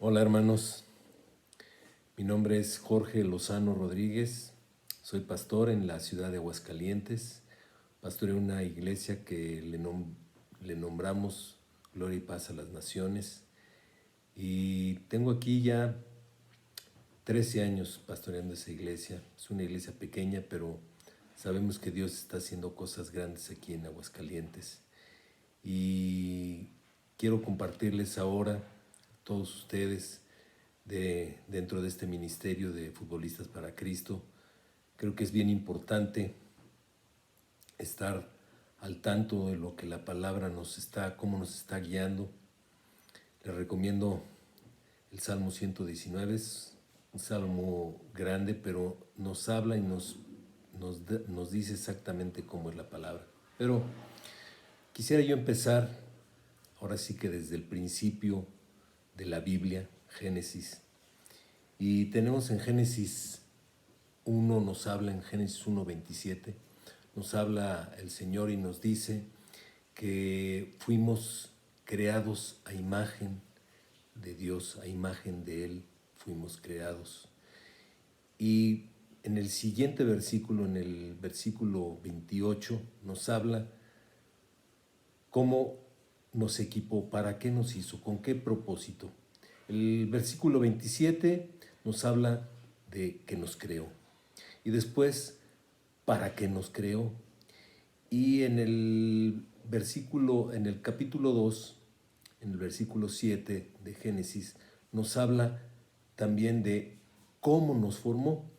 Hola hermanos, mi nombre es Jorge Lozano Rodríguez, soy pastor en la ciudad de Aguascalientes, pastoreo una iglesia que le nombramos Gloria y Paz a las Naciones y tengo aquí ya 13 años pastoreando esa iglesia. Es una iglesia pequeña, pero sabemos que Dios está haciendo cosas grandes aquí en Aguascalientes y quiero compartirles ahora a todos ustedes dentro de este ministerio de Futbolistas para Cristo. Creo que es bien importante estar al tanto de lo que la palabra cómo nos está guiando. Les recomiendo el Salmo 119, es un salmo grande, pero nos habla y nos dice exactamente cómo es la palabra. Pero quisiera yo empezar, ahora sí que desde el principio de la Biblia, Génesis. Y tenemos en Génesis 1, nos habla en Génesis 1:27, nos habla el Señor y nos dice que fuimos creados a imagen de Dios, a imagen de Él fuimos creados. Y en el siguiente versículo, en el versículo 28, nos habla cómo nos equipó, para qué nos hizo, con qué propósito. El versículo 27 nos habla de que nos creó. Y después, para qué nos creó. Y en en el capítulo 2, en el versículo 7 de Génesis, nos habla también de cómo nos formó.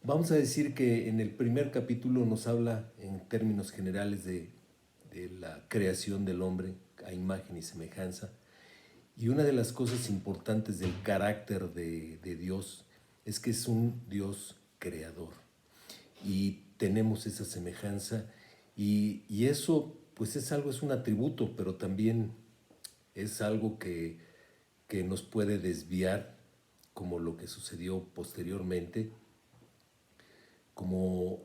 Vamos a decir que en el primer capítulo nos habla en términos generales de la creación del hombre a imagen y semejanza. Y una de las cosas importantes del carácter de Dios es que es un Dios creador. Y tenemos esa semejanza y eso pues es un atributo, pero también es algo que nos puede desviar, como lo que sucedió posteriormente, como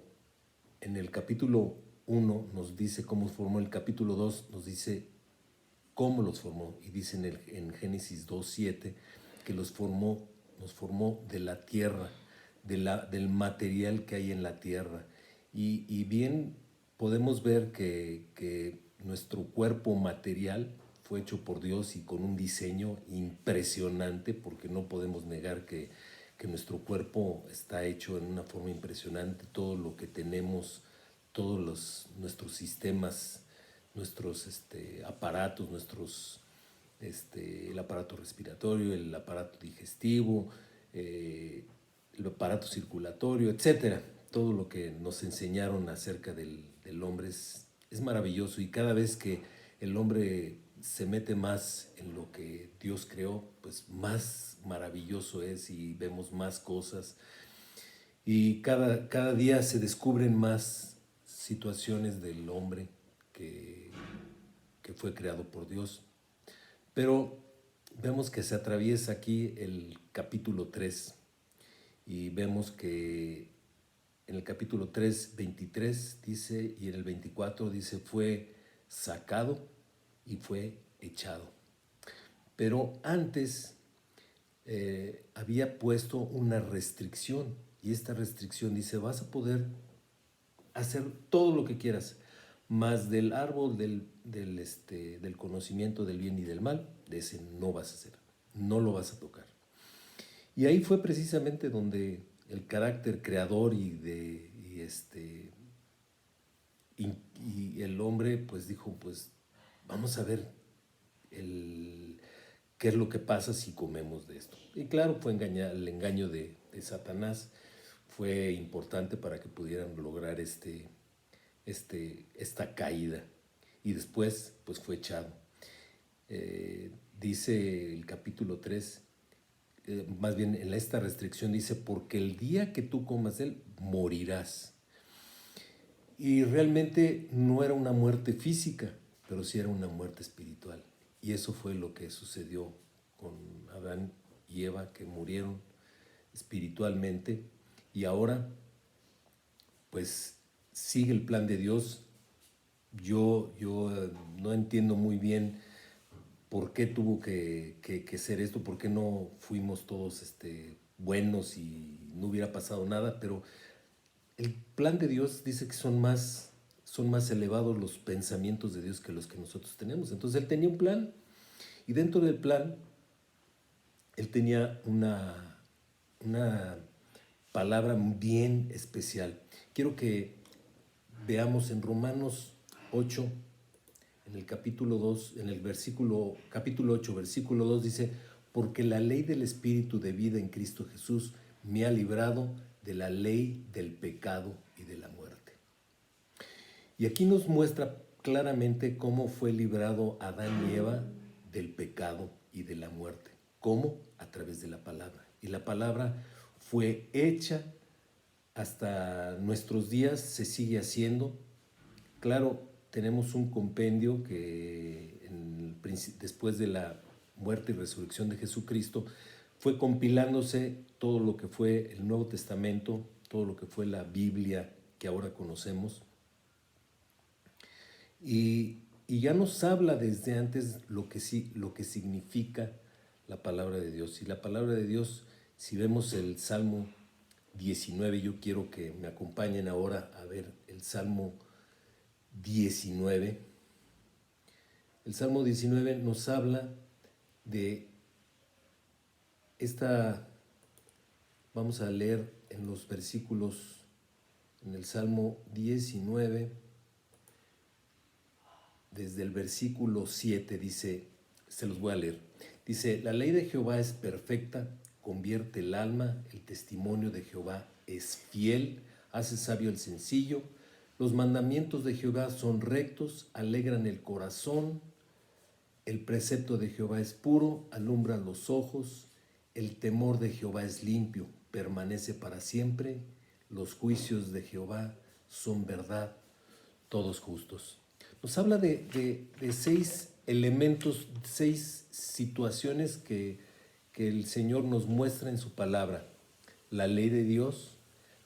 en el capítulo 1 nos dice cómo formó, el capítulo 2 nos dice cómo los formó, y dice en Génesis 2:7 que nos formó de la tierra, del material que hay en la tierra. Y bien podemos ver que nuestro cuerpo material fue hecho por Dios y con un diseño impresionante, porque no podemos negar que nuestro cuerpo está hecho en una forma impresionante. Todo lo que tenemos, nuestros sistemas, nuestros aparatos, el aparato respiratorio, el aparato digestivo, el aparato circulatorio, etcétera. Todo lo que nos enseñaron acerca del hombre es maravilloso, y cada vez que el hombre se mete más en lo que Dios creó, pues más maravilloso es y vemos más cosas. Y cada día se descubren más situaciones del hombre que, que fue creado por Dios. Pero vemos que se atraviesa aquí el capítulo 3 y vemos que en el capítulo 3, 23 dice, y en el 24 dice, fue sacado y fue echado. Pero antes había puesto una restricción, y esta restricción dice, vas a poder hacer todo lo que quieras, más del árbol del conocimiento del bien y del mal, de ese no vas a hacer, no lo vas a tocar. Y ahí fue precisamente donde el carácter creador y el hombre pues dijo, pues vamos a ver qué es lo que pasa si comemos de esto. Y claro, fue el engaño de Satanás fue importante para que pudieran lograr esta caída. Y después pues fue echado. Dice el capítulo 3, más bien en esta restricción dice, porque el día que tú comas de él, morirás. Y realmente no era una muerte física, pero sí era una muerte espiritual. Y eso fue lo que sucedió con Adán y Eva, que murieron espiritualmente. Y ahora, pues, sigue el plan de Dios. Yo no entiendo muy bien por qué tuvo que ser esto, por qué no fuimos todos buenos y no hubiera pasado nada, pero el plan de Dios dice que son más elevados los pensamientos de Dios que los que nosotros tenemos. Entonces Él tenía un plan y dentro del plan Él tenía una palabra bien especial. Quiero que veamos en Romanos 8, en el capítulo 2, en el capítulo 8, versículo 2 dice, porque la ley del Espíritu de vida en Cristo Jesús me ha librado de la ley del pecado y de la muerte. Y aquí nos muestra claramente cómo fue librado Adán y Eva del pecado y de la muerte. ¿Cómo? A través de la palabra. Y la palabra fue hecha hasta nuestros días, se sigue haciendo. Claro, tenemos un compendio que después de la muerte y resurrección de Jesucristo fue compilándose todo lo que fue el Nuevo Testamento, todo lo que fue la Biblia que ahora conocemos. Y ya nos habla desde antes lo que significa la palabra de Dios. Y la palabra de Dios, si vemos el Salmo 19, yo quiero que me acompañen ahora a ver el Salmo 19. El Salmo 19 nos habla de vamos a leer en los versículos, en el Salmo 19, desde el versículo 7 dice, se los voy a leer, dice, la ley de Jehová es perfecta, convierte el alma, el testimonio de Jehová es fiel, hace sabio el sencillo, los mandamientos de Jehová son rectos, alegran el corazón, el precepto de Jehová es puro, alumbra los ojos, el temor de Jehová es limpio, permanece para siempre, los juicios de Jehová son verdad, todos justos. Nos habla de 6 elementos, 6 situaciones que el Señor nos muestra en su palabra. La ley de Dios,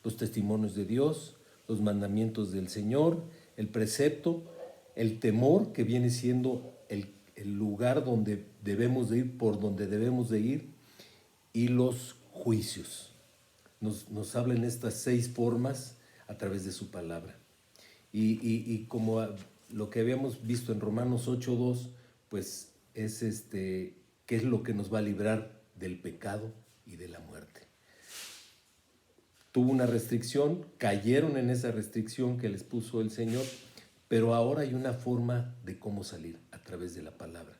los testimonios de Dios, los mandamientos del Señor, el precepto, el temor, que viene siendo el lugar donde debemos de ir, por donde debemos de ir, y los juicios. Nos habla en estas 6 formas a través de su palabra. Y como lo que habíamos visto en Romanos 8:2, pues es qué es lo que nos va a librar del pecado y de la muerte. Tuvo una restricción, cayeron en esa restricción que les puso el Señor, pero ahora hay una forma de cómo salir a través de la palabra.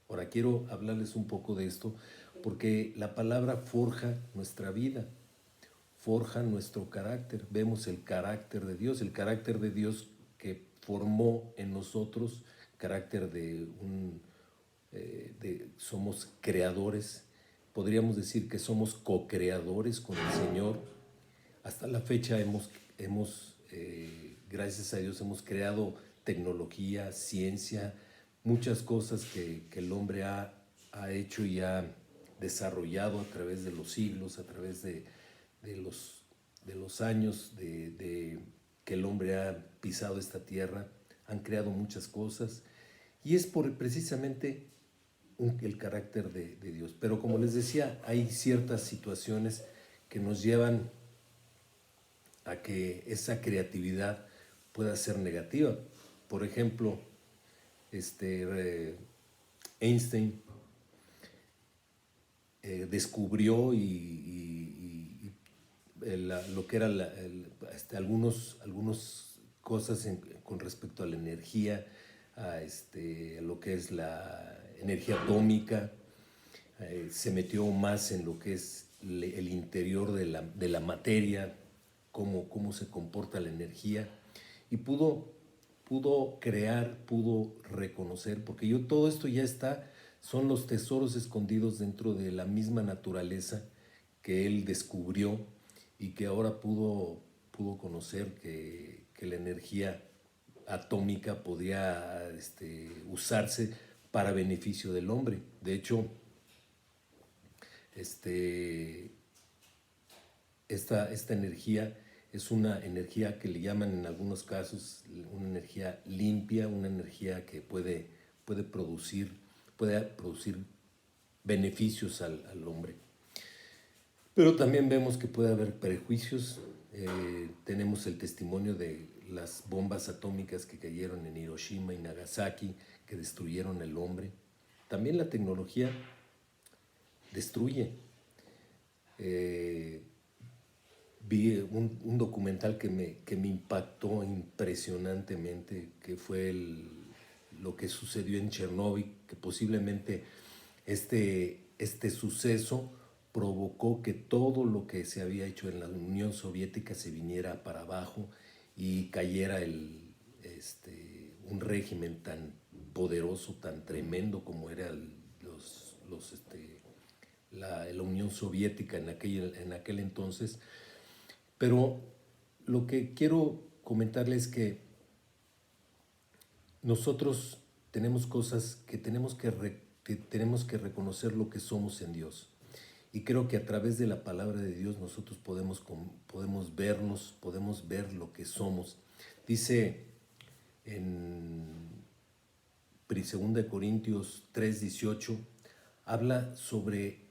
Ahora quiero hablarles un poco de esto, porque la palabra forja nuestra vida, forja nuestro carácter. Vemos el carácter de Dios que formó en nosotros, carácter somos creadores, podríamos decir que somos co-creadores con el Señor. Hasta la fecha gracias a Dios, hemos creado tecnología, ciencia, muchas cosas que el hombre ha hecho y ha desarrollado a través de los siglos, a través de los años que el hombre ha pisado esta tierra. Han creado muchas cosas y es precisamente el carácter de Dios. Pero como les decía, hay ciertas situaciones que nos llevan a que esa creatividad pueda ser negativa. Por ejemplo, Einstein descubrió lo que era algunas cosas con respecto a la energía, a lo que es la energía atómica. Se metió más en lo que es el interior de la materia, cómo se comporta la energía, y pudo crear, pudo reconocer, porque todo esto ya son los tesoros escondidos dentro de la misma naturaleza que él descubrió y que ahora pudo conocer que la energía atómica podía usarse para beneficio del hombre. De hecho, esta energía es una energía que le llaman en algunos casos una energía limpia, una energía que puede producir puede producir beneficios al hombre. Pero también vemos que puede haber prejuicios. Tenemos el testimonio de las bombas atómicas que cayeron en Hiroshima y Nagasaki, que destruyeron el hombre. También la tecnología destruye. Vi un documental que me impactó impresionantemente, que fue lo que sucedió en Chernóbil, que posiblemente este suceso provocó que todo lo que se había hecho en la Unión Soviética se viniera para abajo y cayera un régimen tan poderoso, tan tremendo como era la Unión Soviética en aquel entonces. Pero lo que quiero comentarles es que nosotros tenemos cosas que tenemos que reconocer lo que somos en Dios. Y creo que a través de la palabra de Dios nosotros podemos vernos, podemos ver lo que somos. Dice en 2 Corintios 3:18, habla sobre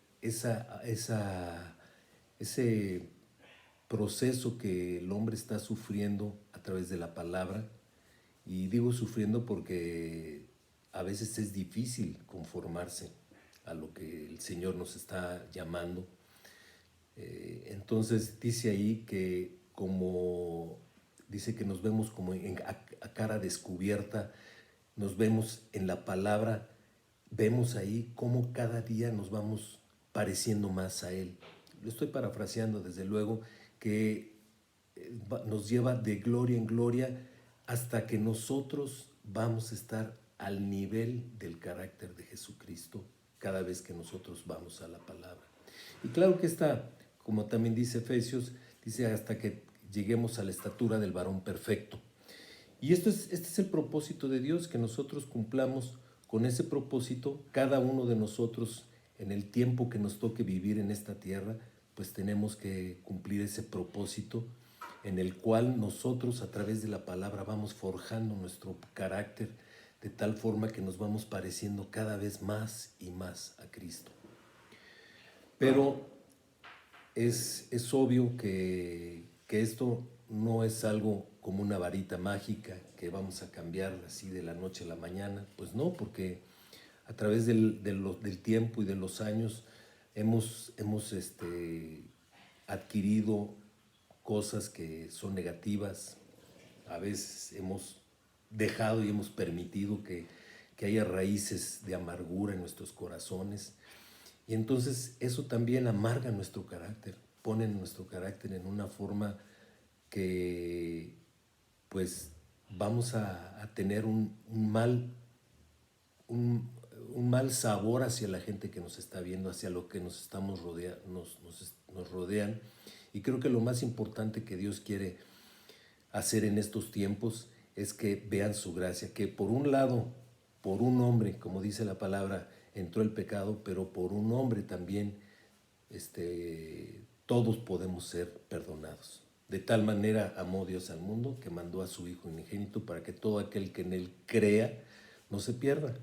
ese proceso que el hombre está sufriendo a través de la palabra. Y digo sufriendo porque a veces es difícil conformarse a lo que el Señor nos está llamando. Entonces dice ahí que dice que nos vemos como a cara descubierta, nos vemos en la palabra, vemos ahí cómo cada día nos vamos pareciendo más a Él. Lo estoy parafraseando, desde luego, que nos lleva de gloria en gloria hasta que nosotros vamos a estar al nivel del carácter de Jesucristo cada vez que nosotros vamos a la palabra. Y claro que está, como también dice Efesios, dice hasta que lleguemos a la estatura del varón perfecto. Y este es el propósito de Dios, que nosotros cumplamos con ese propósito. Cada uno de nosotros, en el tiempo que nos toque vivir en esta tierra, pues tenemos que cumplir ese propósito en el cual nosotros a través de la palabra vamos forjando nuestro carácter de tal forma que nos vamos pareciendo cada vez más y más a Cristo. Pero es obvio que esto no es algo como una varita mágica que vamos a cambiar así de la noche a la mañana. Pues no, porque a través del tiempo y de los años hemos adquirido cosas que son negativas. A veces hemos dejado y hemos permitido que haya raíces de amargura en nuestros corazones. Y entonces eso también amarga nuestro carácter, pone nuestro carácter en una forma que pues vamos a tener un mal sabor hacia la gente que nos está viendo, hacia lo que nos rodean. Y creo que lo más importante que Dios quiere hacer en estos tiempos es que vean su gracia, que por un lado, por un hombre, como dice la palabra, entró el pecado, pero por un hombre también todos podemos ser perdonados. De tal manera amó Dios al mundo que mandó a su Hijo unigénito para que todo aquel que en Él crea no se pierda.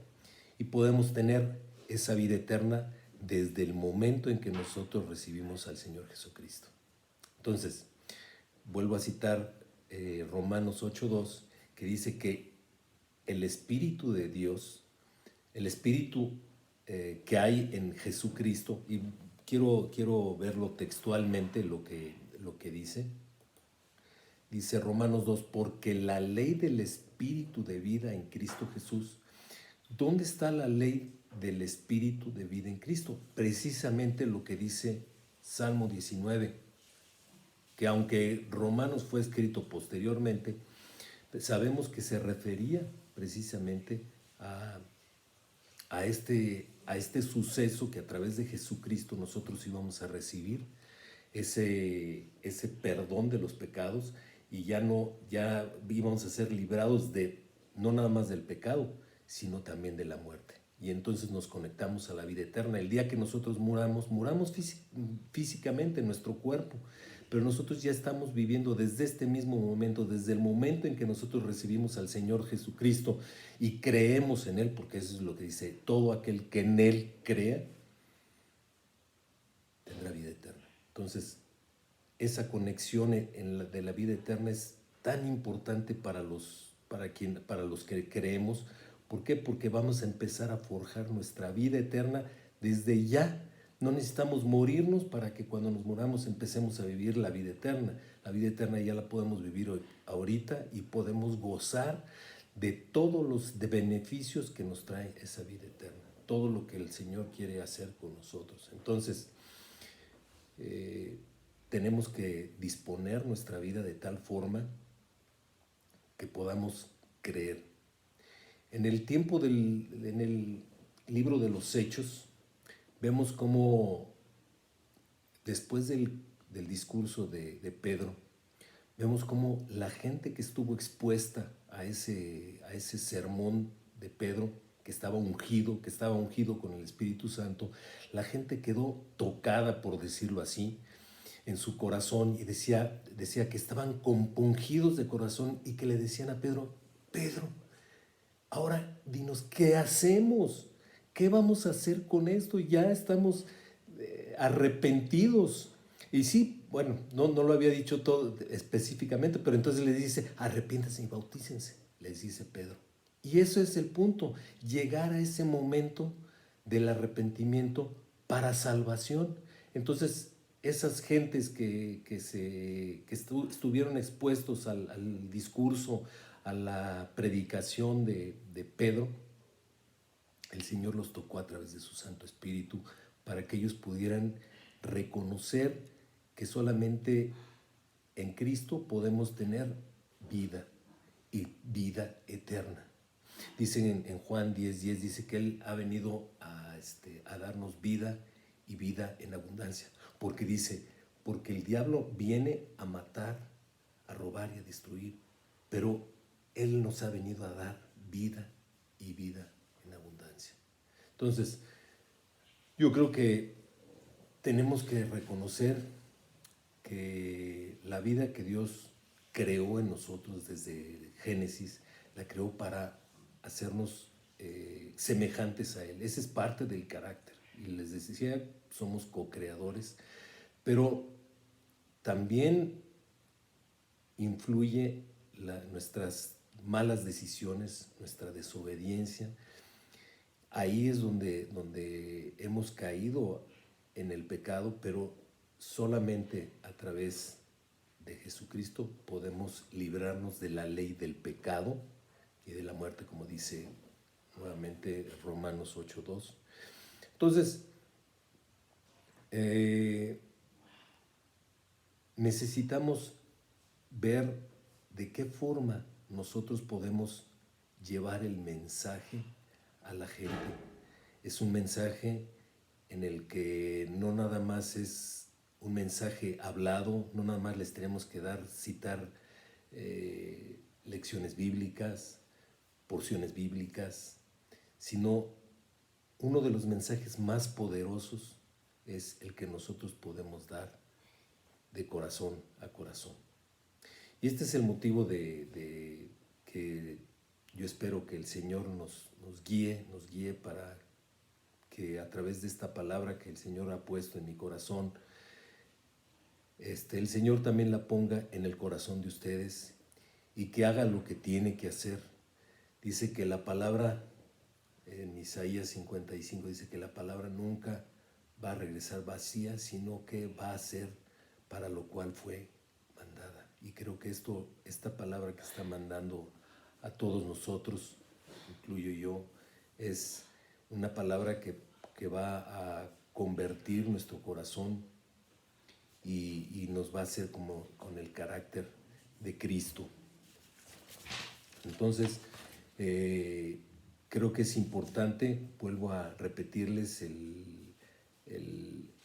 Y podemos tener esa vida eterna desde el momento en que nosotros recibimos al Señor Jesucristo. Entonces, vuelvo a citar Romanos 8:2, que dice que el Espíritu de Dios, el Espíritu que hay en Jesucristo, y quiero verlo textualmente lo que dice Romanos 2, porque la ley del Espíritu de vida en Cristo Jesús. ¿Dónde está la ley del Espíritu de vida en Cristo? Precisamente lo que dice Salmo 19, que aunque Romanos fue escrito posteriormente, sabemos que se refería precisamente a este suceso que a través de Jesucristo nosotros íbamos a recibir ese perdón de los pecados, y ya íbamos a ser librados no nada más del pecado, sino también de la muerte. y entonces nos conectamos a la vida eterna. El día que nosotros muramos físicamente en nuestro cuerpo, pero nosotros ya estamos viviendo desde este mismo momento, desde el momento en que nosotros recibimos al Señor Jesucristo y creemos en Él, porque eso es lo que dice, todo aquel que en Él crea, tendrá vida eterna. Entonces, esa conexión de la vida eterna es tan importante para los que creemos. ¿Por qué? Porque vamos a empezar a forjar nuestra vida eterna desde ya. No necesitamos morirnos para que cuando nos moramos empecemos a vivir la vida eterna. La vida eterna ya la podemos vivir ahorita y podemos gozar de todos los beneficios que nos trae esa vida eterna. Todo lo que el Señor quiere hacer con nosotros. Entonces, tenemos que disponer nuestra vida de tal forma que podamos creer. En el libro de los Hechos, vemos cómo después del discurso de Pedro, vemos cómo la gente que estuvo expuesta a ese sermón de Pedro, que estaba ungido con el Espíritu Santo, la gente quedó tocada, por decirlo así, en su corazón, y decía que estaban compungidos de corazón y que le decían a Pedro, Pedro, ahora dinos, ¿qué hacemos? ¿Qué vamos a hacer con esto? Ya estamos arrepentidos. Y sí, bueno, no lo había dicho todo específicamente, pero entonces les dice, arrepiéntanse y bautícense, les dice Pedro. Y eso es el punto, llegar a ese momento del arrepentimiento para salvación. Entonces, esas gentes que estuvieron expuestos al discurso, a la predicación de Pedro, el Señor los tocó a través de su Santo Espíritu para que ellos pudieran reconocer que solamente en Cristo podemos tener vida y vida eterna. Dicen en Juan 10:10, dice que Él ha venido a darnos vida y vida en abundancia. Porque dice, porque el diablo viene a matar, a robar y a destruir, pero Él nos ha venido a dar vida y vida en abundancia. Entonces, yo creo que tenemos que reconocer que la vida que Dios creó en nosotros desde Génesis, la creó para hacernos semejantes a Él. Esa es parte del carácter. Y les decía, somos co-creadores, pero también influye nuestras malas decisiones, nuestra desobediencia. Ahí es donde hemos caído en el pecado, pero solamente a través de Jesucristo podemos librarnos de la ley del pecado y de la muerte, como dice nuevamente Romanos 8:2. Entonces, necesitamos ver de qué forma nosotros podemos llevar el mensaje a la gente. Es un mensaje en el que no nada más es un mensaje hablado, no nada más les tenemos que citar lecciones bíblicas, porciones bíblicas, sino uno de los mensajes más poderosos es el que nosotros podemos dar de corazón a corazón. Y este es el motivo de que yo espero que el Señor nos guíe para que a través de esta palabra que el Señor ha puesto en mi corazón, el Señor también la ponga en el corazón de ustedes y que haga lo que tiene que hacer. Dice que la palabra, en Isaías 55, dice que la palabra nunca va a regresar vacía, sino que va a ser para lo cual fue mandada. Y creo que esta palabra que está mandando a todos nosotros, incluyo yo, es una palabra que va a convertir nuestro corazón y nos va a hacer como con el carácter de Cristo. Entonces, creo que es importante, vuelvo a repetirles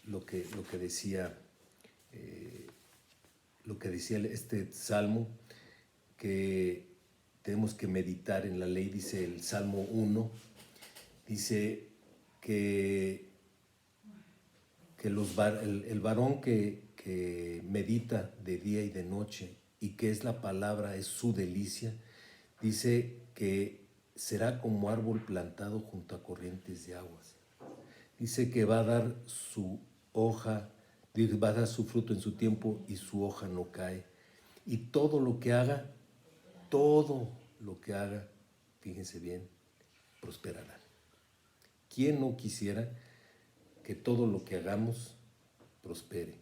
lo que decía este salmo, que tenemos que meditar en la ley, dice el Salmo 1, Dice que el varón que medita de día y de noche y que es la palabra, es su delicia, dice que será como árbol plantado junto a corrientes de aguas. Dice que va a dar su hoja, va a dar su fruto en su tiempo y su hoja no cae. Y todo lo que haga, fíjense bien, prosperará. ¿Quién no quisiera que todo lo que hagamos prospere?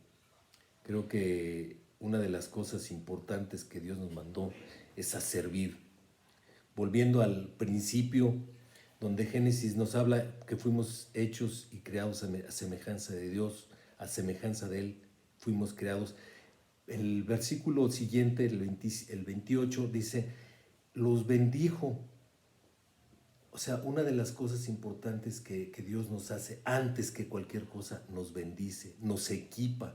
Creo que una de las cosas importantes que Dios nos mandó es a servir. Volviendo al principio, donde Génesis nos habla que fuimos hechos y creados a semejanza de Dios, a semejanza de Él, fuimos creados. El versículo siguiente, el 28, dice, los bendijo. O sea, una de las cosas importantes que Dios nos hace antes que cualquier cosa, nos bendice, nos equipa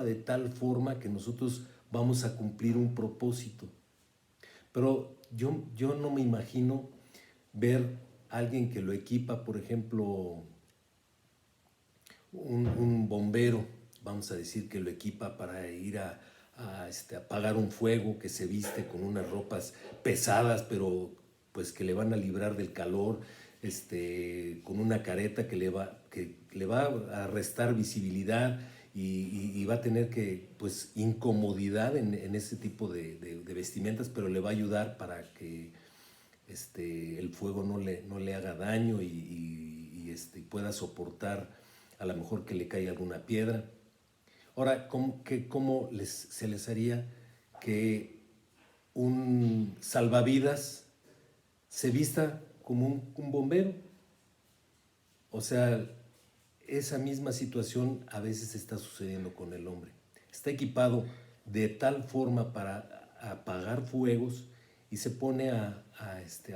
de tal forma que nosotros vamos a cumplir un propósito. Pero yo no me imagino ver a alguien que lo equipa, por ejemplo, un bombero, vamos a decir que lo equipa para ir a apagar un fuego, que se viste con unas ropas pesadas, pero pues que le van a librar del calor, con una careta que le va a restar visibilidad y va a tener pues incomodidad en ese tipo de vestimentas, pero le va a ayudar para que el fuego no le haga daño y pueda soportar a lo mejor que le caiga alguna piedra. Ahora, ¿cómo se les haría que un salvavidas se vista como un bombero? O sea, esa misma situación a veces está sucediendo con el hombre. Está equipado de tal forma para apagar fuegos y se pone a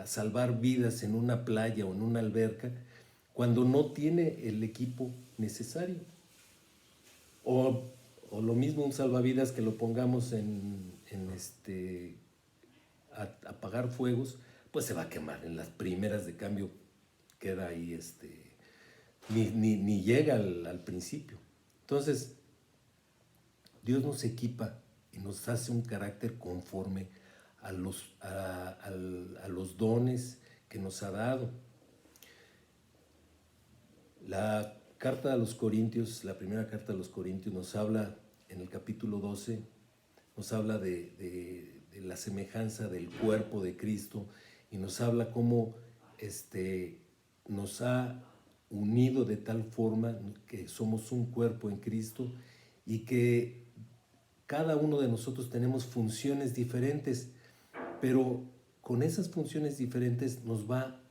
salvar vidas en una playa o en una alberca cuando no tiene el equipo necesario. O lo mismo un salvavidas que lo pongamos a apagar fuegos, pues se va a quemar. En las primeras de cambio queda ahí, ni llega al principio. Entonces, Dios nos equipa y nos hace un carácter conforme a los dones que nos ha dado. La carta a los Corintios, la primera carta a los Corintios nos habla, en el capítulo 12, nos habla de la semejanza del cuerpo de Cristo y nos habla cómo nos ha unido de tal forma que somos un cuerpo en Cristo y que cada uno de nosotros tenemos funciones diferentes, pero con esas funciones diferentes nos va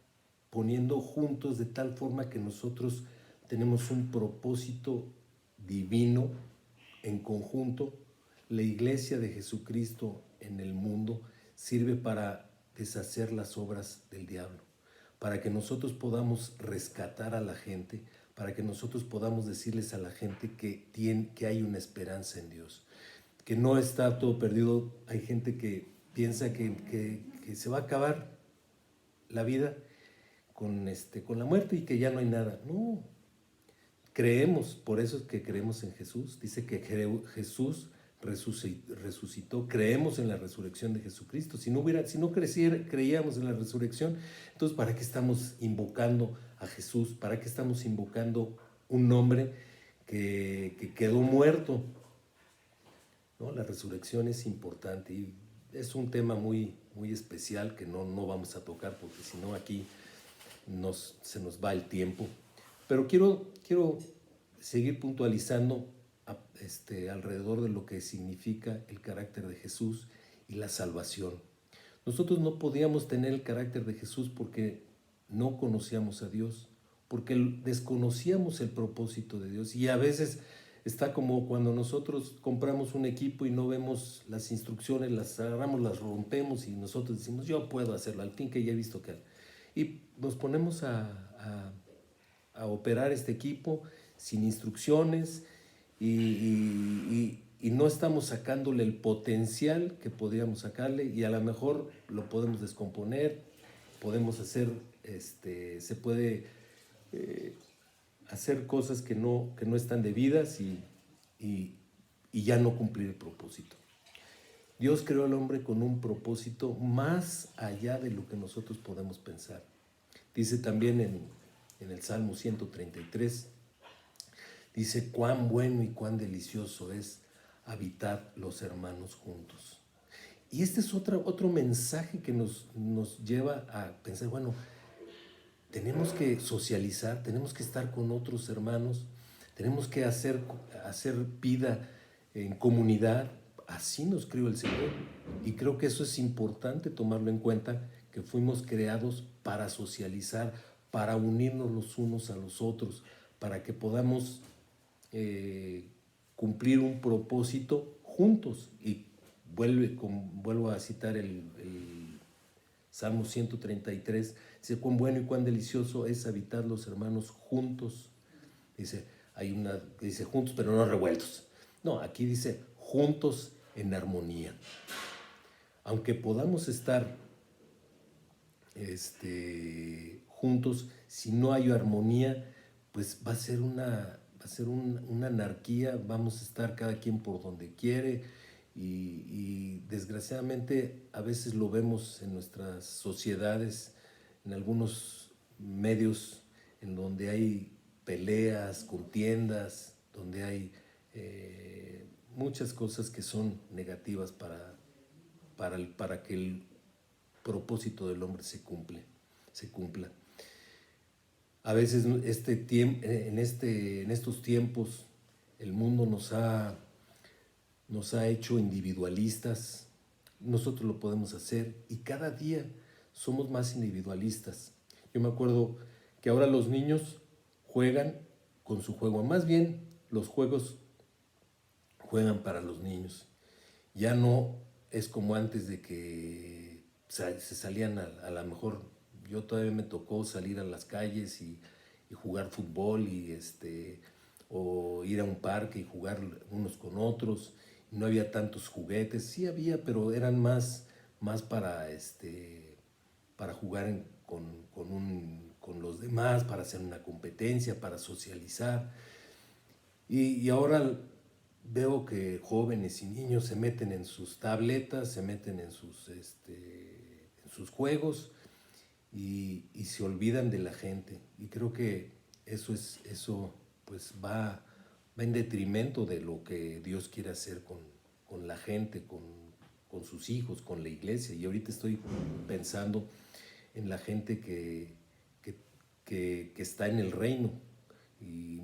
poniendo juntos de tal forma que nosotros tenemos un propósito divino en conjunto. La iglesia de Jesucristo en el mundo sirve para deshacer las obras del diablo, para que nosotros podamos rescatar a la gente, para que nosotros podamos decirles a la gente que hay una esperanza en Dios, que no está todo perdido. Hay gente que piensa que se va a acabar la vida con la muerte y que ya no hay nada. No, creemos, por eso es que creemos en Jesús. Dice que Jesús resucitó, creemos en la resurrección de Jesucristo. Si no creíamos en la resurrección, entonces ¿para qué estamos invocando a Jesús? ¿Para qué estamos invocando un nombre que quedó muerto? ¿No? La resurrección es importante y es un tema muy, muy especial que no vamos a tocar porque si no aquí se nos va el tiempo. Pero quiero seguir puntualizando alrededor de lo que significa el carácter de Jesús y la salvación. Nosotros no podíamos tener el carácter de Jesús porque no conocíamos a Dios, porque desconocíamos el propósito de Dios. Y a veces está como cuando nosotros compramos un equipo y no vemos las instrucciones, las agarramos, las rompemos y nosotros decimos, yo puedo hacerlo, al fin que ya he visto que... Y nos ponemos a operar este equipo sin instrucciones y no estamos sacándole el potencial que podríamos sacarle y a lo mejor lo podemos descomponer, podemos hacer se puede hacer cosas que no están debidas y ya no cumplir el propósito. Dios creó al hombre con un propósito más allá de lo que nosotros podemos pensar. Dice también en el Salmo 133, dice, cuán bueno y cuán delicioso es habitar los hermanos juntos. Y este es otro mensaje que nos lleva a pensar, bueno, tenemos que socializar, tenemos que estar con otros hermanos, tenemos que hacer vida en comunidad. Así nos crió el Señor. Y creo que eso es importante tomarlo en cuenta, que fuimos creados para socializar, para unirnos los unos a los otros, para que podamos cumplir un propósito juntos. Y vuelvo a citar el Salmo 133, dice, cuán bueno y cuán delicioso es habitar los hermanos juntos. Dice, dice juntos pero no revueltos. No, aquí dice juntos en armonía. Aunque podamos estar juntos, si no hay armonía, pues va a ser una anarquía, vamos a estar cada quien por donde quiere y desgraciadamente a veces lo vemos en nuestras sociedades, en algunos medios en donde hay peleas, contiendas, donde hay muchas cosas que son negativas para que el propósito del hombre se cumpla. A veces en estos tiempos el mundo nos ha hecho individualistas. Nosotros lo podemos hacer y cada día somos más individualistas. Yo me acuerdo que ahora los niños juegan con su juego, más bien los juegos juegan para los niños. Ya no es como antes de que se salían a lo mejor. Yo todavía me tocó salir a las calles y jugar fútbol o ir a un parque y jugar unos con otros. No había tantos juguetes, sí había, pero eran más para jugar con los demás, para hacer una competencia, para socializar. Y ahora veo que jóvenes y niños se meten en sus tabletas, se meten en sus juegos y se olvidan de la gente. Y creo que eso pues va en detrimento de lo que Dios quiere hacer con la gente, con sus hijos, con la iglesia. Y ahorita estoy pensando en la gente que está en el reino. Y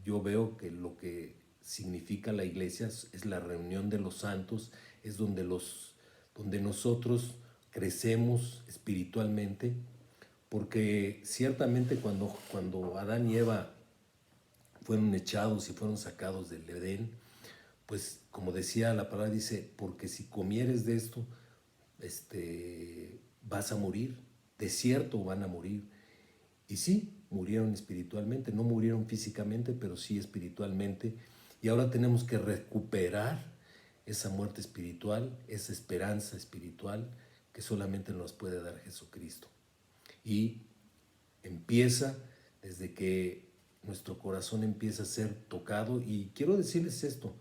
yo veo que lo que significa la iglesia es la reunión de los santos, es donde nosotros crecemos espiritualmente, porque ciertamente cuando Adán y Eva fueron echados y fueron sacados del Edén, pues como decía la palabra, dice, porque si comieres de esto, vas a morir, de cierto van a morir. Y sí, murieron espiritualmente, no murieron físicamente, pero sí espiritualmente. Y ahora tenemos que recuperar esa muerte espiritual, esa esperanza espiritual que solamente nos puede dar Jesucristo. Y empieza desde que nuestro corazón empieza a ser tocado. Y quiero decirles esto,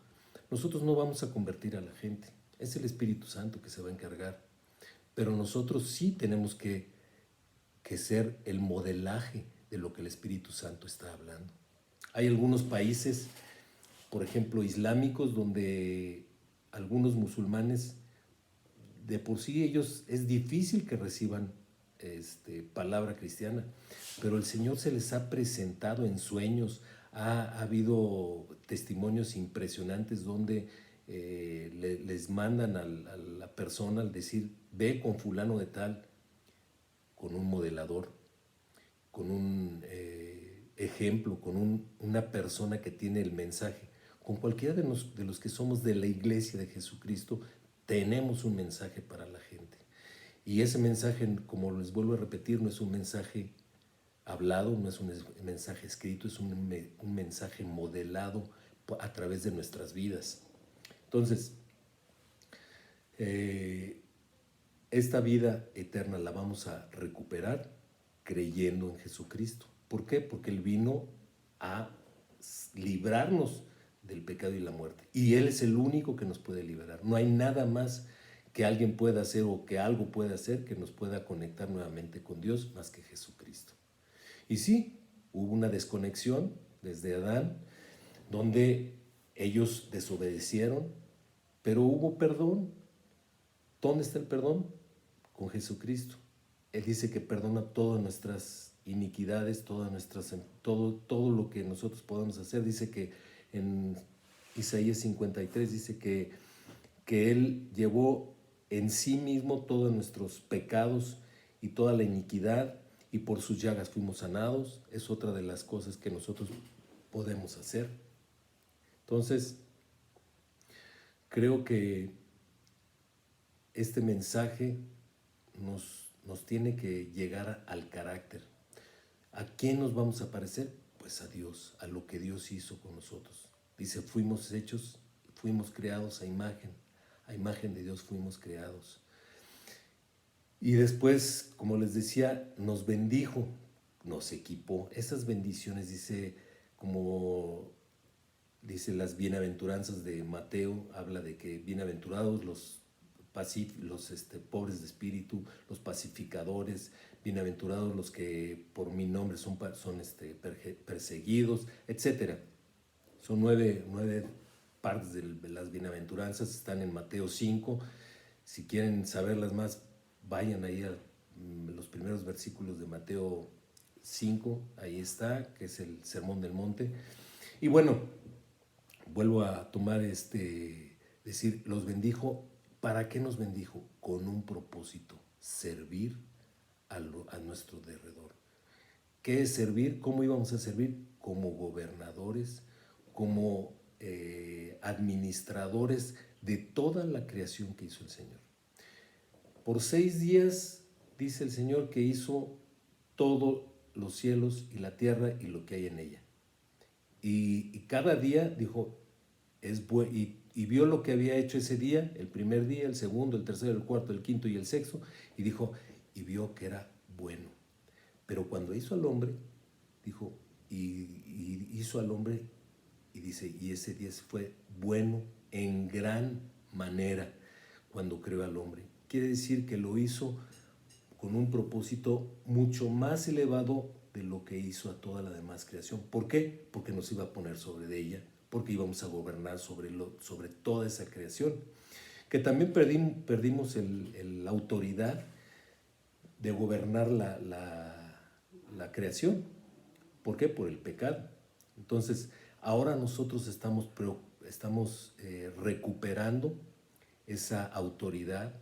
nosotros no vamos a convertir a la gente, es el Espíritu Santo que se va a encargar. Pero nosotros sí tenemos que ser el modelaje de lo que el Espíritu Santo está hablando. Hay algunos países, por ejemplo, islámicos, donde algunos musulmanes, de por sí ellos, es difícil que reciban palabra cristiana, pero el Señor se les ha presentado en sueños. Ha habido testimonios impresionantes donde les mandan a la persona al decir, ve con fulano de tal, con un modelador, con un ejemplo, con una persona que tiene el mensaje. Con cualquiera de los que somos de la iglesia de Jesucristo, tenemos un mensaje para la gente. Y ese mensaje, como les vuelvo a repetir, no es un mensaje hablado, no es un mensaje escrito, es un mensaje modelado a través de nuestras vidas. Entonces, esta vida eterna la vamos a recuperar creyendo en Jesucristo. ¿Por qué? Porque Él vino a librarnos del pecado y la muerte. Y Él es el único que nos puede liberar. No hay nada más que alguien pueda hacer o que algo pueda hacer que nos pueda conectar nuevamente con Dios más que Jesucristo. Y sí, hubo una desconexión desde Adán, donde ellos desobedecieron, pero hubo perdón. ¿Dónde está el perdón? Con Jesucristo. Él dice que perdona todas nuestras iniquidades, todo lo que nosotros podamos hacer. Dice que en Isaías 53 dice que Él llevó en sí mismo todos nuestros pecados y toda la iniquidad, y por sus llagas fuimos sanados. Es otra de las cosas que nosotros podemos hacer. Entonces, creo que este mensaje nos tiene que llegar al carácter. ¿A quién nos vamos a parecer? Pues a Dios, a lo que Dios hizo con nosotros. Dice, fuimos creados a imagen de Dios fuimos creados. Y después, como les decía, nos bendijo, nos equipó. Esas bendiciones, como dice las bienaventuranzas de Mateo, habla de que bienaventurados los pobres de espíritu, los pacificadores, bienaventurados los que por mi nombre son perseguidos, etc. Son nueve partes de las bienaventuranzas, están en Mateo 5. Si quieren saberlas más, vayan ahí a los primeros versículos de Mateo 5, ahí está, que es el Sermón del Monte. Y bueno, vuelvo a tomar decir, los bendijo. ¿Para qué nos bendijo? Con un propósito, servir a nuestro derredor. ¿Qué es servir? ¿Cómo íbamos a servir? Como gobernadores, como administradores de toda la creación que hizo el Señor. Por 6 días, dice el Señor, que hizo todos los cielos y la tierra y lo que hay en ella. Y cada día dijo, es bueno, y vio lo que había hecho ese día, el primer día, el segundo, el tercero, el cuarto, el quinto y el sexto, y dijo, y vio que era bueno. Pero cuando hizo al hombre, dijo, y hizo al hombre, y dice, y ese día fue bueno en gran manera cuando creó al hombre. Quiere decir que lo hizo con un propósito mucho más elevado de lo que hizo a toda la demás creación. ¿Por qué? Porque nos iba a poner sobre de ella, porque íbamos a gobernar sobre toda esa creación. Que también perdimos la autoridad de gobernar la creación. ¿Por qué? Por el pecado. Entonces, ahora nosotros estamos recuperando esa autoridad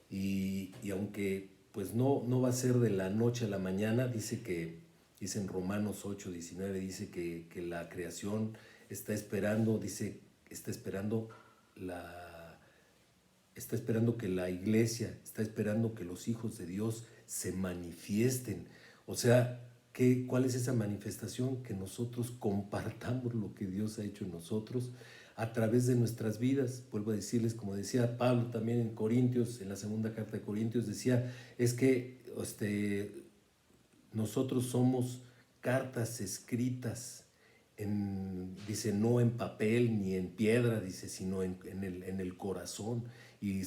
y aunque pues no va a ser de la noche a la mañana, dice en Romanos 8:19, dice que la creación está esperando que la iglesia, está esperando que los hijos de Dios se manifiesten. O sea, ¿cuál es esa manifestación? Que nosotros compartamos lo que Dios ha hecho en nosotros a través de nuestras vidas. Vuelvo a decirles, como decía Pablo también en Corintios, en la segunda carta de Corintios, decía, es que nosotros somos cartas escritas, dice, no en papel ni en piedra, dice, sino en el corazón. Y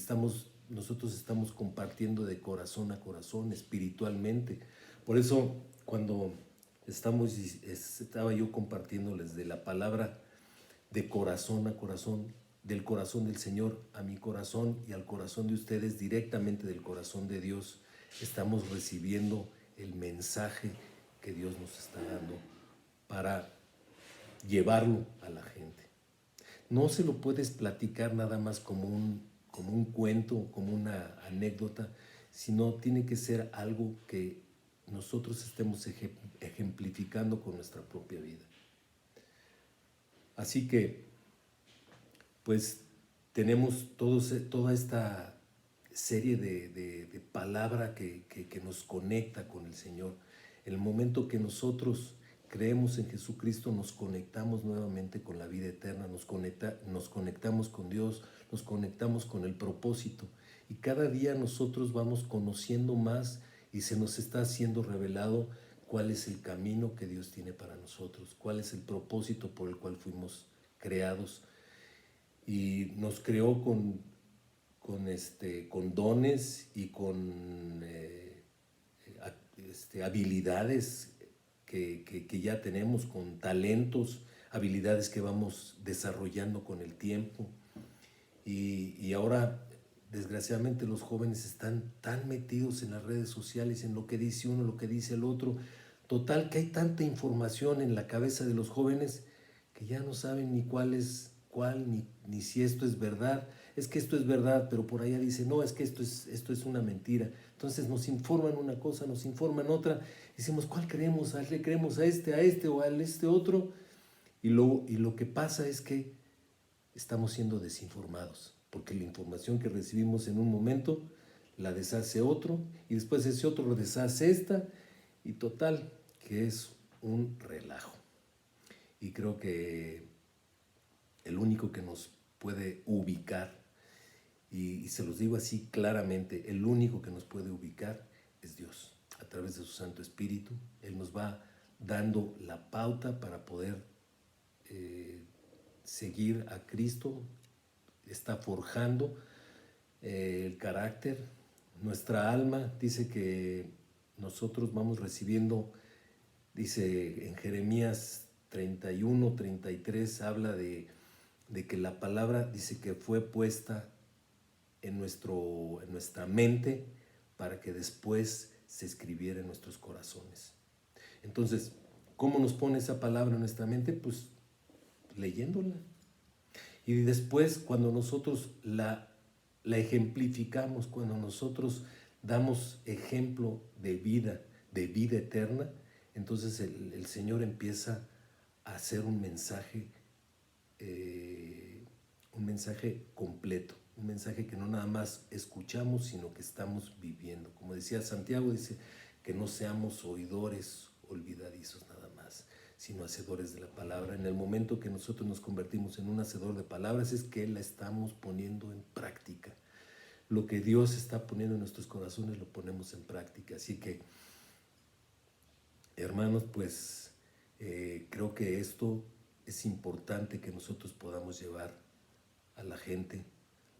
nosotros estamos compartiendo de corazón a corazón, espiritualmente. Por eso, cuando estaba yo compartiéndoles de la palabra de corazón a corazón, del corazón del Señor a mi corazón y al corazón de ustedes, directamente del corazón de Dios, estamos recibiendo el mensaje que Dios nos está dando para llevarlo a la gente. No se lo puedes platicar nada más como un cuento, como una anécdota, sino tiene que ser algo que nosotros estemos ejemplificando con nuestra propia vida. Así que, pues, tenemos toda esta serie de palabra que nos conecta con el Señor. En el momento que nosotros creemos en Jesucristo, nos conectamos nuevamente con la vida eterna, nos conectamos con Dios, nos conectamos con el propósito. Y cada día nosotros vamos conociendo más y se nos está siendo revelado cuál es el camino que Dios tiene para nosotros, cuál es el propósito por el cual fuimos creados. Y nos creó con dones y con habilidades que ya tenemos, con talentos, habilidades que vamos desarrollando con el tiempo. Y ahora, desgraciadamente, los jóvenes están tan metidos en las redes sociales, en lo que dice uno, lo que dice el otro. Total, que hay tanta información en la cabeza de los jóvenes que ya no saben ni cuál es cuál, ni si esto es verdad. Es que esto es verdad, pero por allá dice, no, es que esto es una mentira. Entonces nos informan una cosa, nos informan otra. Decimos, ¿cuál creemos? ¿Le creemos a este o a este otro? Y lo que pasa es que estamos siendo desinformados, porque la información que recibimos en un momento la deshace otro, y después ese otro lo deshace esta, y total, que es un relajo. Y creo que el único que nos puede ubicar, y se los digo así claramente, el único que nos puede ubicar es Dios. A través de su Santo Espíritu, Él nos va dando la pauta para poder seguir a Cristo, está forjando el carácter, nuestra alma. Dice que nosotros vamos recibiendo, dice en Jeremías 31, 33, habla de que la palabra, dice que fue puesta en nuestra mente para que después se escribiera en nuestros corazones. Entonces, ¿cómo nos pone esa palabra en nuestra mente? Pues leyéndola. Y después, cuando nosotros la ejemplificamos, cuando nosotros damos ejemplo de vida eterna, entonces el Señor empieza a hacer un mensaje completo, un mensaje que no nada más escuchamos, sino que estamos viviendo. Como decía Santiago, dice que no seamos oidores olvidadizos nada más, sino hacedores de la palabra. En el momento que nosotros nos convertimos en un hacedor de palabras, es que la estamos poniendo en práctica. Lo que Dios está poniendo en nuestros corazones lo ponemos en práctica. Así que, hermanos, pues creo que esto es importante que nosotros podamos llevar a la gente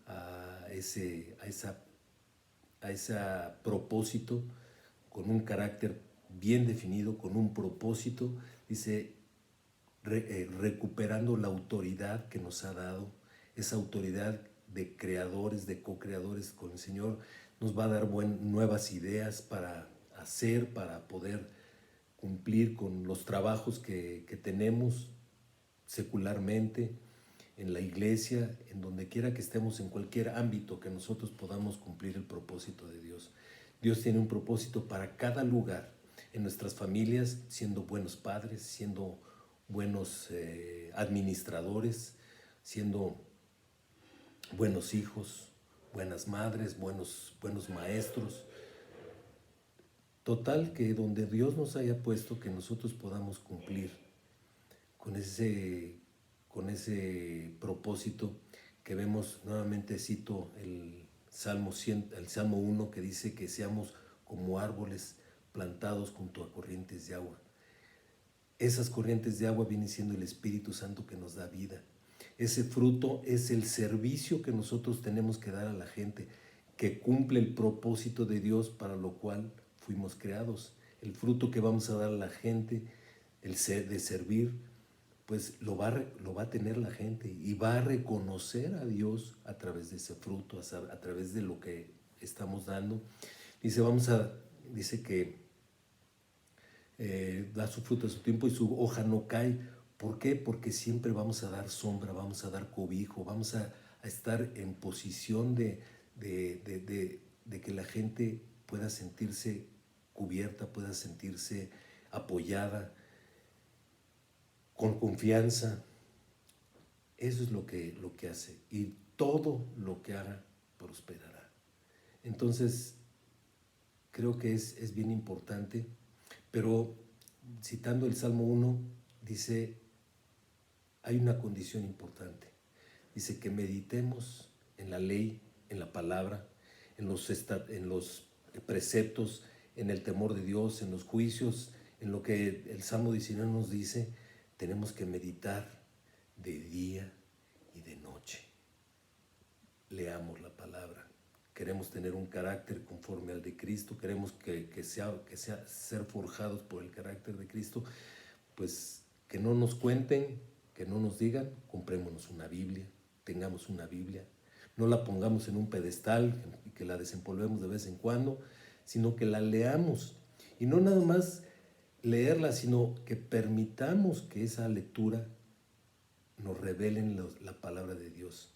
a ese propósito, con un carácter bien definido, con un propósito. Dice, recuperando la autoridad que nos ha dado, esa autoridad de creadores, de co-creadores con el Señor. Nos va a dar nuevas ideas para hacer, para poder cumplir con los trabajos que tenemos secularmente, en la iglesia, en donde quiera que estemos, en cualquier ámbito que nosotros podamos cumplir el propósito de Dios. Dios tiene un propósito para cada lugar, en nuestras familias, siendo buenos padres, siendo buenos administradores, siendo buenos hijos, buenas madres, buenos maestros. Total, que donde Dios nos haya puesto, que nosotros podamos cumplir con ese propósito que vemos. Nuevamente cito el Salmo 1, que dice que seamos como árboles plantados junto a corrientes de agua. Esas corrientes de agua vienen siendo el Espíritu Santo que nos da vida. Ese fruto es el servicio que nosotros tenemos que dar a la gente, que cumple el propósito de Dios para lo cual fuimos creados. El fruto que vamos a dar a la gente, el ser de servir, pues lo va a tener la gente y va a reconocer a Dios a través de ese fruto, a través de lo que estamos dando. Dice que da su fruto a su tiempo y su hoja no cae. ¿Por qué? Porque siempre vamos a dar sombra, vamos a dar cobijo, vamos a estar en posición de que la gente pueda sentirse cubierta, pueda sentirse apoyada, con confianza. Eso es lo que hace, y todo lo que haga prosperará. Entonces, creo que es bien importante, pero citando el Salmo 1, dice, hay una condición importante. Dice que meditemos en la ley, en la palabra, en los preceptos, en el temor de Dios, en los juicios, en lo que el Salmo 19 nos dice, tenemos que meditar de día y de noche. Leamos la palabra. Queremos tener un carácter conforme al de Cristo, queremos que sea ser forjados por el carácter de Cristo, pues que no nos cuenten, que no nos digan, comprémonos una Biblia, tengamos una Biblia, no la pongamos en un pedestal y que la desempolvemos de vez en cuando, sino que la leamos. Y no nada más leerla, sino que permitamos que esa lectura nos revele la palabra de Dios.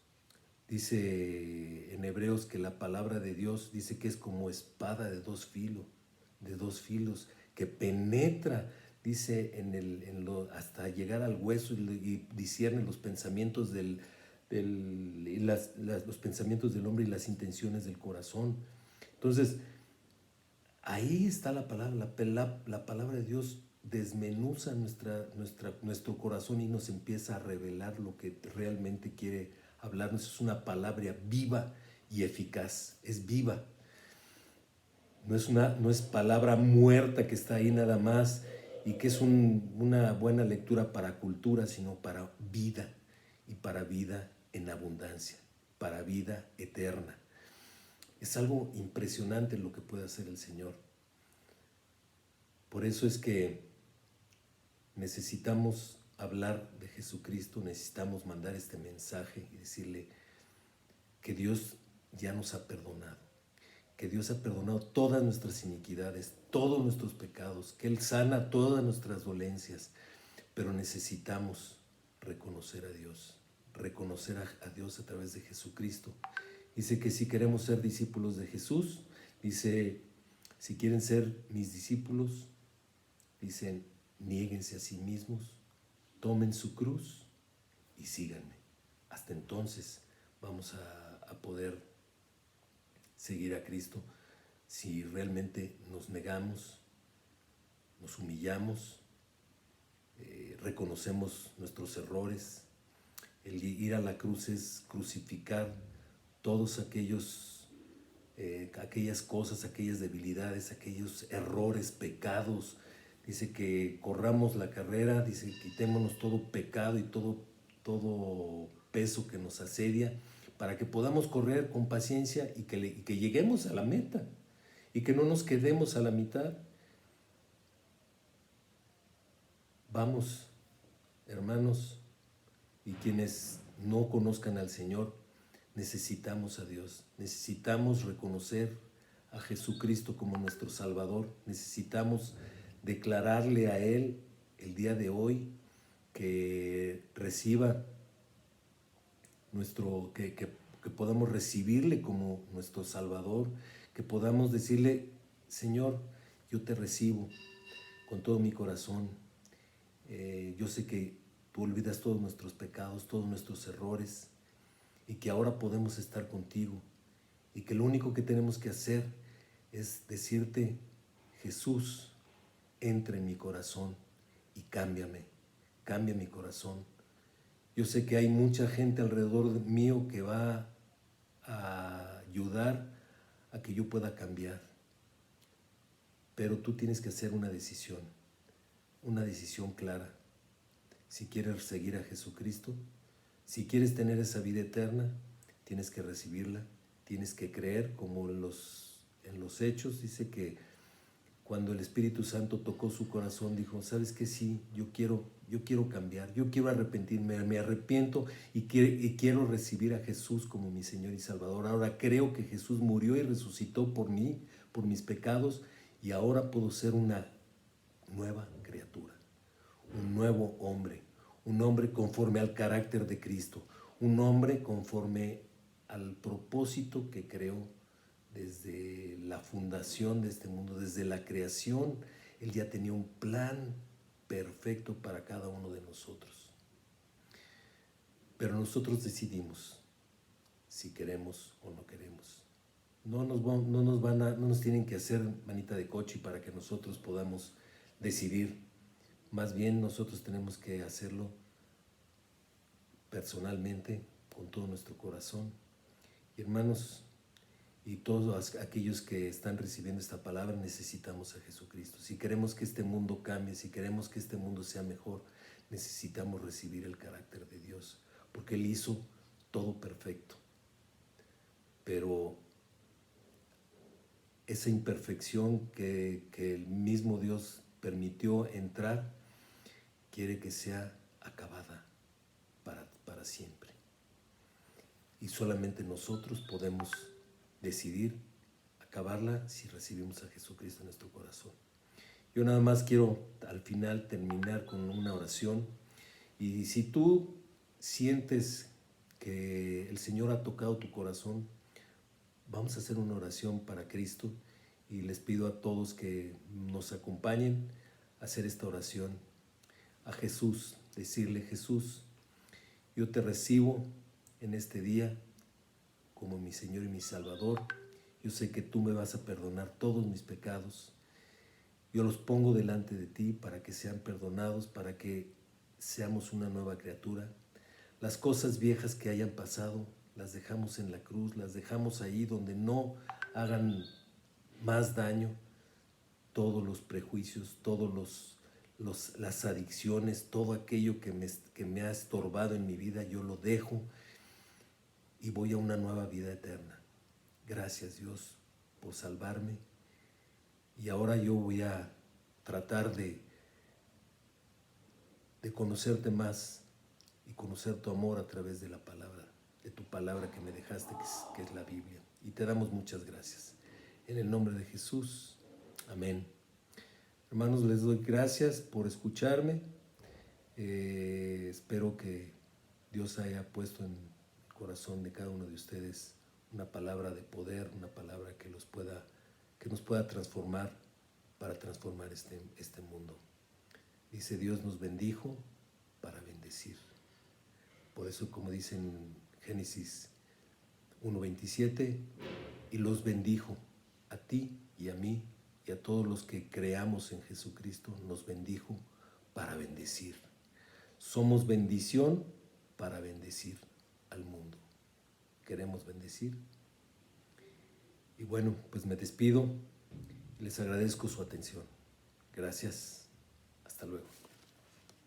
Dice en Hebreos que la palabra de Dios dice que es como espada de dos filos, que penetra, dice, hasta llegar al hueso y discierne los pensamientos los pensamientos del hombre y las intenciones del corazón. Entonces, ahí está la palabra. La palabra de Dios desmenuza nuestro corazón y nos empieza a revelar lo que realmente quiere hablarnos. Es una palabra viva y eficaz. Es viva. No es palabra muerta que está ahí nada más y que es una buena lectura para cultura, sino para vida, y para vida en abundancia, para vida eterna. Es algo impresionante lo que puede hacer el Señor. Por eso es que necesitamos hablar de Jesucristo, necesitamos mandar este mensaje y decirle que Dios ya nos ha perdonado, que Dios ha perdonado todas nuestras iniquidades, todos nuestros pecados, que Él sana todas nuestras dolencias, pero necesitamos reconocer a Dios, reconocer a Dios a través de Jesucristo. Dice que si queremos ser discípulos de Jesús, dice, si quieren ser mis discípulos, dicen, niéguense a sí mismos, tomen su cruz y síganme. Hasta entonces vamos a poder seguir a Cristo si realmente nos negamos, nos humillamos, reconocemos nuestros errores. El ir a la cruz es crucificar todos aquellas cosas, aquellas debilidades, aquellos errores, pecados. Dice que corramos la carrera, dice quitémonos todo pecado y todo peso que nos asedia, para que podamos correr con paciencia y que lleguemos a la meta y que no nos quedemos a la mitad. Vamos, hermanos, y quienes no conozcan al Señor, necesitamos a Dios, necesitamos reconocer a Jesucristo como nuestro Salvador, necesitamos declararle a Él el día de hoy que reciba que podamos recibirle como nuestro Salvador, que podamos decirle, Señor, yo te recibo con todo mi corazón. Yo sé que tú olvidas todos nuestros pecados, todos nuestros errores, y que ahora podemos estar contigo, y que lo único que tenemos que hacer es decirte, Jesús, entra en mi corazón y cámbiame, cambia mi corazón. Yo sé que hay mucha gente alrededor mío que va a ayudar a que yo pueda cambiar, pero tú tienes que hacer una decisión clara. Si quieres seguir a Jesucristo, si quieres tener esa vida eterna, tienes que recibirla, tienes que creer, como en los Hechos dice que cuando el Espíritu Santo tocó su corazón, dijo, ¿sabes qué? Sí, yo quiero cambiar, yo quiero arrepentirme, me arrepiento y quiero recibir a Jesús como mi Señor y Salvador. Ahora creo que Jesús murió y resucitó por mí, por mis pecados, y ahora puedo ser una nueva criatura, un nuevo hombre, un hombre conforme al carácter de Cristo, un hombre conforme al propósito que creó desde la fundación de este mundo, desde la creación. Él ya tenía un plan perfecto para cada uno de nosotros. Pero nosotros decidimos si queremos o no queremos. No nos tienen que hacer manita de coche para que nosotros podamos decidir. Más bien nosotros tenemos que hacerlo personalmente, con todo nuestro corazón. Y hermanos, y todos aquellos que están recibiendo esta palabra necesitamos a Jesucristo. Si queremos que este mundo cambie, si queremos que este mundo sea mejor, necesitamos recibir el carácter de Dios, porque Él hizo todo perfecto. Pero esa imperfección que el mismo Dios permitió entrar, quiere que sea acabada para siempre. Y solamente nosotros podemos decidir acabarla si recibimos a Jesucristo en nuestro corazón. Yo nada más quiero al final terminar con una oración, y si tú sientes que el Señor ha tocado tu corazón, vamos a hacer una oración para Cristo, y les pido a todos que nos acompañen a hacer esta oración a Jesús, decirle: Jesús, yo te recibo en este día como mi Señor y mi Salvador. Yo sé que tú me vas a perdonar todos mis pecados. Yo los pongo delante de ti para que sean perdonados, para que seamos una nueva criatura. Las cosas viejas que hayan pasado, las dejamos en la cruz, las dejamos ahí donde no hagan más daño. Todos los prejuicios, las adicciones, todo aquello que me ha estorbado en mi vida, yo lo dejo y voy a una nueva vida eterna. Gracias, Dios, por salvarme. Y ahora yo voy a tratar de conocerte más y conocer tu amor a través de la palabra, de tu palabra que me dejaste, que es la Biblia. Y te damos muchas gracias. En el nombre de Jesús. Amén. Hermanos, les doy gracias por escucharme. Espero que Dios haya puesto en el corazón de cada uno de ustedes una palabra de poder, una palabra que nos pueda transformar para transformar este mundo. Dice: Dios nos bendijo para bendecir. Por eso, como dice en Génesis 1:27, y los bendijo a ti y a mí y a todos los que creamos en Jesucristo, nos bendijo para bendecir. Somos bendición para bendecir al mundo. ¿Queremos bendecir? Y bueno, pues me despido. Les agradezco su atención. Gracias. Hasta luego.